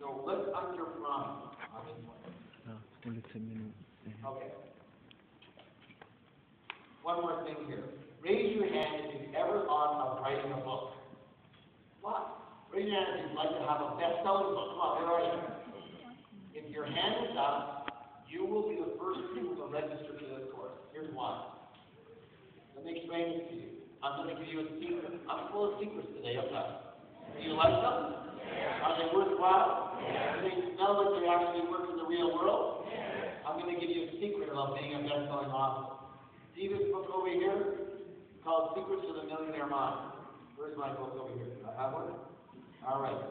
So let's answer from on this one. Ulit sa menu. Okay. One more thing here. Raise your hand if you've ever thought of writing a book. What? Raise your hand if you'd like to have a best-selling book. Come on, where are you? If your hand is up, you will be the first people to register for this course. Here's why. Let me explain this to you. I'm going to give you a secret. I'm full of secrets today, okay? Do you like them? Yeah. Are they worthwhile? Yeah. Do they smell like they actually work in the real world? Yeah. I'm going to give you a secret about being a best-selling author. See this book over here? It's called Secrets of the Millionaire Mind. Where's my book over here? Do I have one? All right.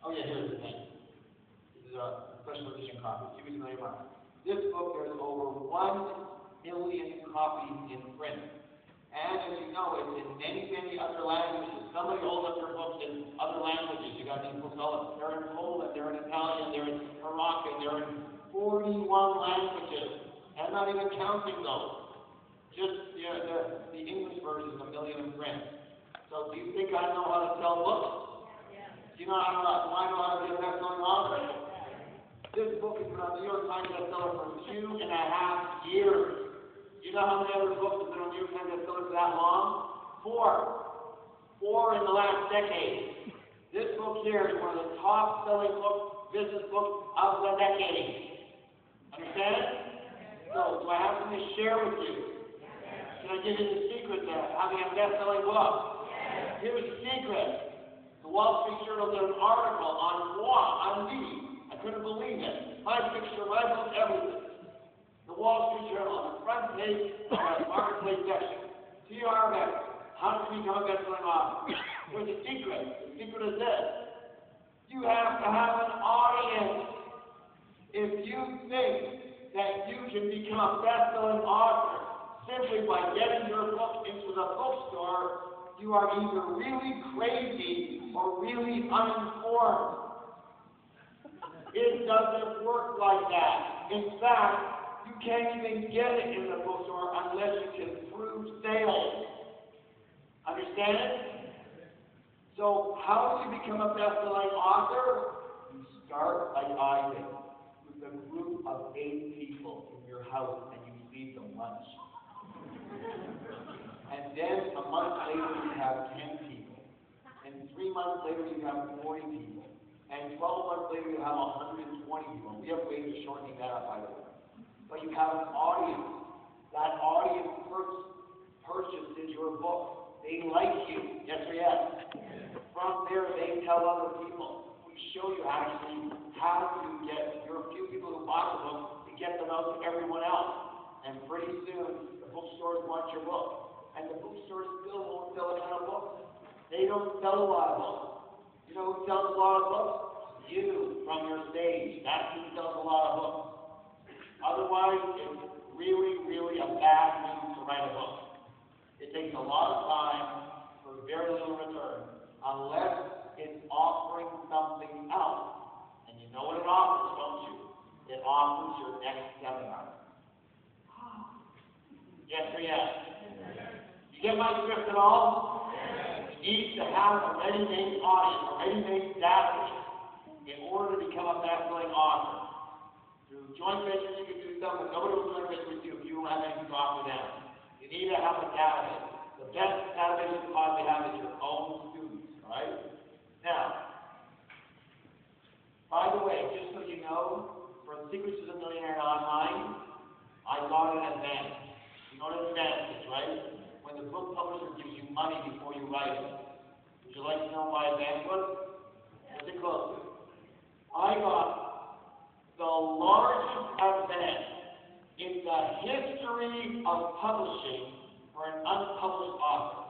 Oh, yeah, here's the thing. This is a special edition copy. Secrets of the Millionaire Mind. This book, there's over 1 million copies in print. And as you know, it's in many, many other languages. Somebody holds up their books in other languages. You got these books all, they're in Poland, they're in Italian, they're in Moroccan, they're in 41 languages. I'm not even counting those. Just the English version, 1 million in print. So do you think I know how to sell books? Yeah. Do you know how to, do I know how to be a best-selling author? This book has been on the New York Times bestseller for 2.5 years. You know how many other books have been on New York Times bestseller for that long? 4 in the last decade. This book here is one of the top-selling business books of the decade. Understand? So, do I have something to share with you? Can I give you the secret to having a best-selling book? Here's the secret. The Wall Street Journal did an article on me. I couldn't believe it. My picture, my book, everything. The Wall Street Journal on the front page of the marketplace section. TRX, how to become a best-selling author. Here's the secret. The secret is this. You have to have an audience. If you think that you can become a best-selling author simply by getting your book into the bookstore, you are either really crazy or really uninformed. It doesn't work like that. In fact, you can't even get it in the bookstore unless you can prove sales. Understand? So how do you become a best-selling author? You start like I did, with a group of 8 people in your house and you feed them lunch. And then a month later you have 10 people. And 3 months later you have 40 people. And 12 months later you have 120 people. We have ways of shortening that up, by the way. But you have an audience. That audience purchases your book. They like you. Yes or yes? From there, they tell other people. We show you actually how to get your few people who bought the book to get them out to everyone else. And pretty soon, the bookstores want your book. And the bookstores still won't sell a ton of books. They don't sell a lot of books. You know who sells a lot of books? You, from your stage. That's who sells a lot of books. Otherwise, it's really, really a bad move to write a book. It takes a lot of time for very little return, unless it's offering something else. And you know what it offers, don't you? It offers your next seminar. Yes or yes? You get my drift at all? You need to have a ready-made audience, a ready-made database, in order to become a best-selling author. Through joint ventures, you can do something. Nobody will join venture with you if you don't have anything to offer them. You need to have a database. The best database you can possibly have is your own students, right? Now, by the way, just so you know, for Secrets of the Millionaire Online, I got an advance. You know what an advance is, right? When the book publisher gives you money before you write it. Would you like to know what my advance was? Listen closely. I got the largest advance in the history of publishing for an unpublished author.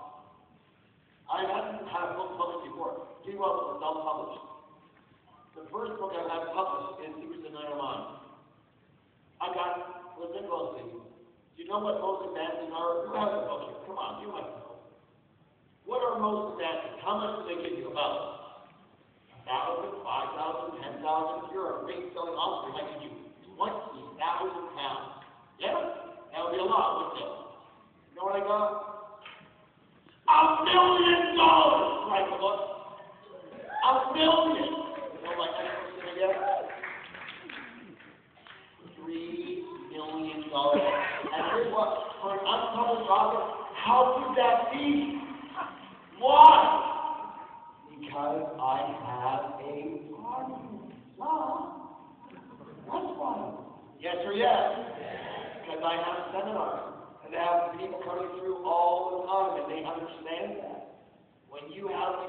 I hadn't had a book published before. He was self-published. The first book I had published is Secrets of the Millionaire Mind. I got, listen closely. Do you know what most advances are? Who has a book here? Come on, you must know. What are most advances? How much do they give you? About 1,000, 5,000, 10,000. If you're a great selling author, they might give you 20,000 pounds. Yeah? That would be a lot, wouldn't it? You know what I got? $1 million to write the book. $1 million. You know my next book's going to get? How could that be? Why? Because I have a formula. That's why. Yes or yes? Because I have seminars. And I have people coming through all the time, and they understand that. When you have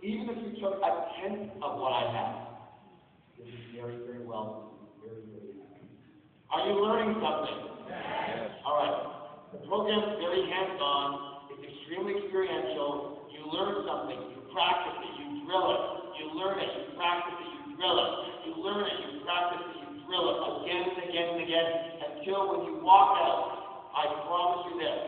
even if you took a tenth of what I have, you'll be very, very well. Very, very happy. Are you learning something? Yes. All right. The program is very hands-on. It's extremely experiential. You learn something. You practice it. You drill it. You learn it. You practice it. You drill it. You learn it. You practice it. You drill it again and again and again until when you walk out, I promise you this.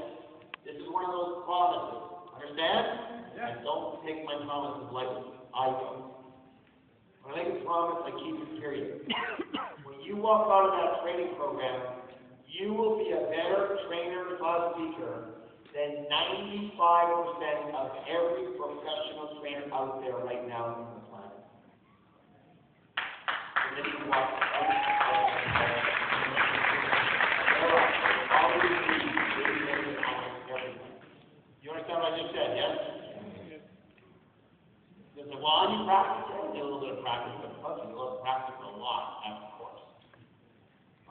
This is one of those promises. Understand? Yeah. And don't take my promises lightly. I don't. When I make a promise, I keep it period. When you walk out of that training program, you will be a better trainer plus speaker than 95% of every professional trainer out there right now on the planet. And then you walk out. You understand what I just said, yes? You say, well, you practice. I did a little bit of practice, but you love practice a lot after the course.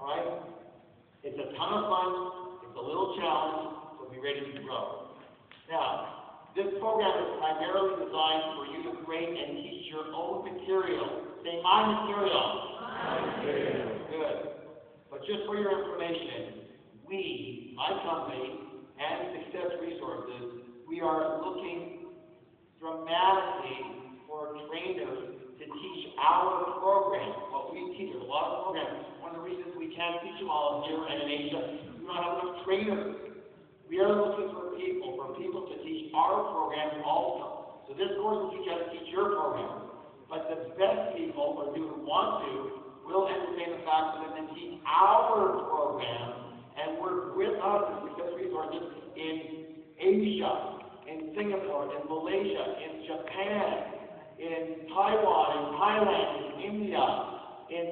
All right? It's a ton of fun. It's a little challenge, so be ready to grow. Now, this program is primarily designed for you to create and teach your own material. Say, my material. My material. Good. But just for your information, we, my company, and Success Resources, we are looking dramatically for trainers to teach our program. What we teach, there's a lot of programs. One of the reasons we can't teach them all here and in Asia, we don't have enough trainers. We are looking for people to teach our program also. So this course will teach us to teach your program. But the best people, or people who want to, will entertain the fact that they teach our program and work with us as Success Resources in Asia, in Singapore, in Malaysia, in Japan, in Taiwan, in Thailand, in India, in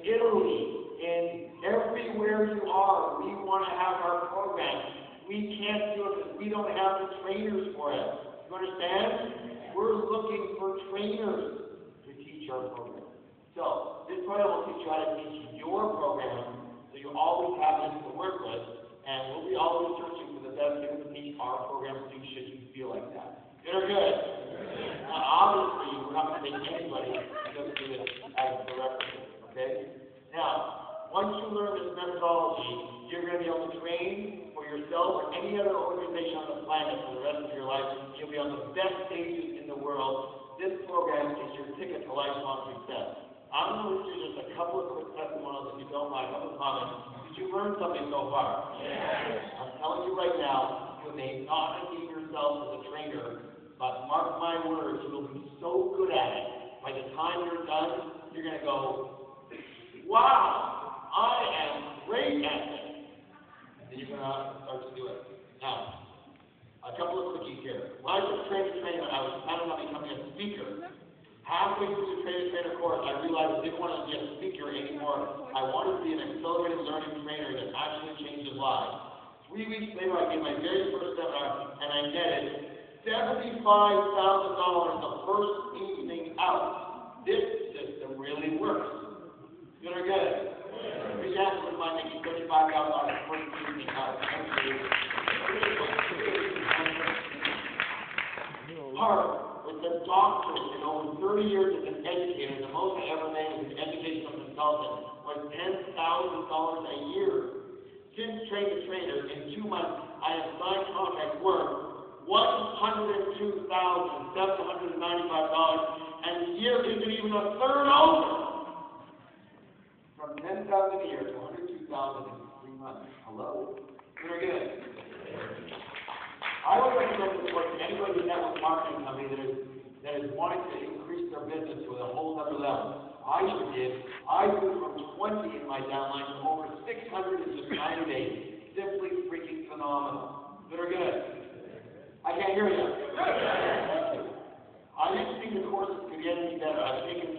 Italy, in everywhere you are. We want to have our program. We can't do it because we don't have the trainers for it. You understand? We're looking for trainers to teach our program. So this program will teach you how to teach your program. So you always have this to work with, and we'll be always searching for the best people to teach our program should you feel like that. Good or good? Now, obviously, we're not going to take anybody just do this as the reference, okay? Now, once you learn this methodology, you're going to be able to train for yourself or any other organization on the planet for the rest of your life. You'll be on the best stages in the world. This program is your ticket to lifelong success. I'm going to do just a couple of quick testimonials, if you don't mind, a couple of comments. Did you learn something so far? Yes. I'm telling you right now, you may not have seen yourself as a trainer, but mark my words, you will be so good at it. By the time you're done, you're going to go, wow, I am great at this. And then you're going to start to do it. Now, a couple of quickies here. When I was a trainer, I was planning on becoming a speaker. Halfway through the trainer course, I realized I didn't want to be a speaker anymore. I wanted to be an accelerated learning trainer that actually changes lives. 3 weeks later, I gave my very first seminar, and I netted $75,000 the first evening out. This system really works. Good or good? Every chance would mind making $35,000 the first evening out. Hard. With a doctorate and over 30 years as an educator, the most I ever made as an educational consultant was $10,000 a year. Since Train the Trainer, in 2 months, I have signed contracts worth $102,795, and the year isn't even a third over. From $10,000 a year to $102,000 in 3 months. Hello? Very good. I would recommend this course to anybody in the network marketing company that is wanting to increase their business to a whole other level. I sure did. I grew from 20 in my downline to over 600 in just 90 days. Simply freaking phenomenal. Good or good? I can't hear you. Good. I didn't think the courses could get any better. I've taken